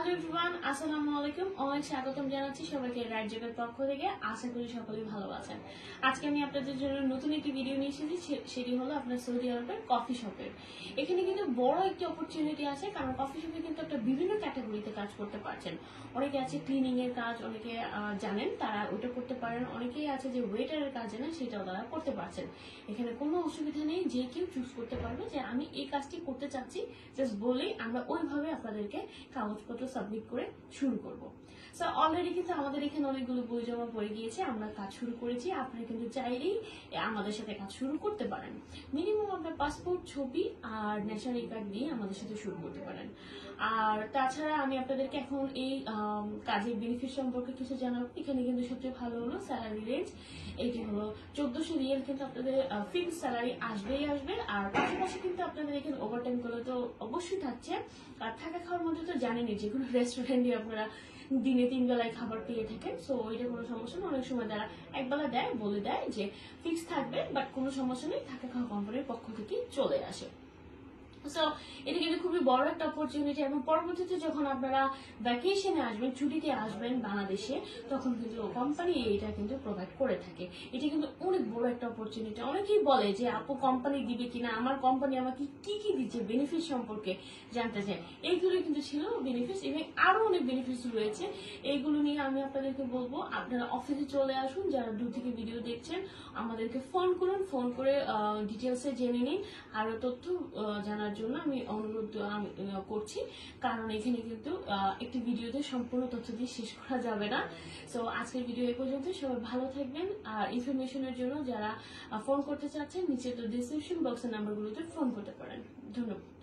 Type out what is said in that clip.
Hello everyone, আসসালামু আলাইকুম। অনেক স্বাগতম জানাচ্ছি সবাইকে রাইট জবের পক্ষ থেকে। আশা করি সকলেই ভালো আছেন। আজকে আমি আপনাদের জন্য নতুন একটি ভিডিও নিয়ে এসেছি, সেটি হলো আপনার সৌদি আরবের কফি শপের। এখানে কিন্তু বড় একটি অপরচুনিটি আছে, কারণ কফি শপে কিন্তু একটা বিভিন্ন ক্যাটাগরিতে কাজ করতে পারছেন। অনেকে আছে ক্লিনিং এর কাজ, অনেকে জানেন তারা ওইটা করতে পারেন, অনেকেই আছে যে ওয়েটারের কাজ জানেন সেটাও তারা করতে পারছেন। এখানে কোনো অসুবিধা নেই, যে কেউ চুজ করতে পারবে যে আমি এই কাজটি করতে চাচ্ছি, জাস্ট বলেই আমরা ওইভাবে আপনাদেরকে কাগজপত্র সাবমিট করে শুরু করব। সো অলরেডি কিন্তু আমাদের এখানে অনেকগুলো বই জমা পড়ে গিয়েছে, আমরা কাজ শুরু করেছি। আপনারা কিন্তু চাইলেই আমাদের সাথে কাজ শুরু করতে পারেন। মিনিমাম আপনার পাসপোর্ট, ছবি আর ন্যাশনাল কার্ড দিয়ে আমাদের সাথে শুরু করতে পারেন। আর তাছাড়া আমি আপনাদেরকে এখন এই কাজের বেনিফিট সম্পর্কে কিছু জানাবো। এখানে কিন্তু সবচেয়ে ভালো হলো স্যালারি রেঞ্জ, এইটি হলো 1400 রিয়াল কিন্তু আপনাদের ফিক্স স্যালারি আসবেই আসবে। আর পাশাপাশি কিন্তু আপনাদের এখানে ওভারটাইম গুলো তো অবশ্যই থাকছে। আর থাকা খাওয়ার মধ্যে তো জানেনই, যে কোনো রেস্টুরেন্টে আপনারা দিনে 3 বেলায় খাবার পেয়ে থাকেন। সো ওইটা কোনো সমস্যা না। অনেক সময় তারা একবেলা দেয়, বলে দেয় যে ফিক্স থাকবে, বাট কোনো সমস্যা নেই, থাকা খাওয়া কোম্পানির পক্ষ থেকে চলে আসে। সো এটা কিন্তু খুবই বড় একটা অপরচুনিটি, এবং পরবর্তীতে যখন আপনারা ভ্যাকেশনে আসবেন, ছুটিতে আসবেন বাংলাদেশে, তখন কিন্তু কোম্পানি এটা কিন্তু প্রোভাইড করে থাকে। এটা কিন্তু অনেক বড় একটা অপরচুনিটি। অনেকেই বলে যে আপু কোম্পানি দিবে কিনা, আমার কোম্পানি আমাকে কি কি দিচ্ছে, বেনিফিট সম্পর্কে জানতে চাই। এইগুলো কিন্তু ছিল বেনিফিটস, এবং আরো অনেক বেনিফিটস রয়েছে। এইগুলো নিয়ে আমি আপনাদেরকে বলবো, আপনারা অফিসে চলে আসুন, যারা দূর থেকে ভিডিও দেখছেন আমাদেরকে ফোন করুন, ফোন করে ডিটেলসে জেনে নিন। আরো তথ্য জানার জন্য আমি অনুরোধ করছি, কারণ এখানে কিন্তু একটি ভিডিওতে সম্পূর্ণ তথ্য দিয়ে শেষ করা যাবে না। সো আজকের ভিডিও এই পর্যন্ত। সবাই ভালো থাকবেন। আর ইনফরমেশনের জন্য যারা ফোন করতে চাচ্ছেন, নিচে তো ডিসক্রিপশন বক্সের নাম্বারগুলোতে ফোন করতে পারেন। ধন্যবাদ।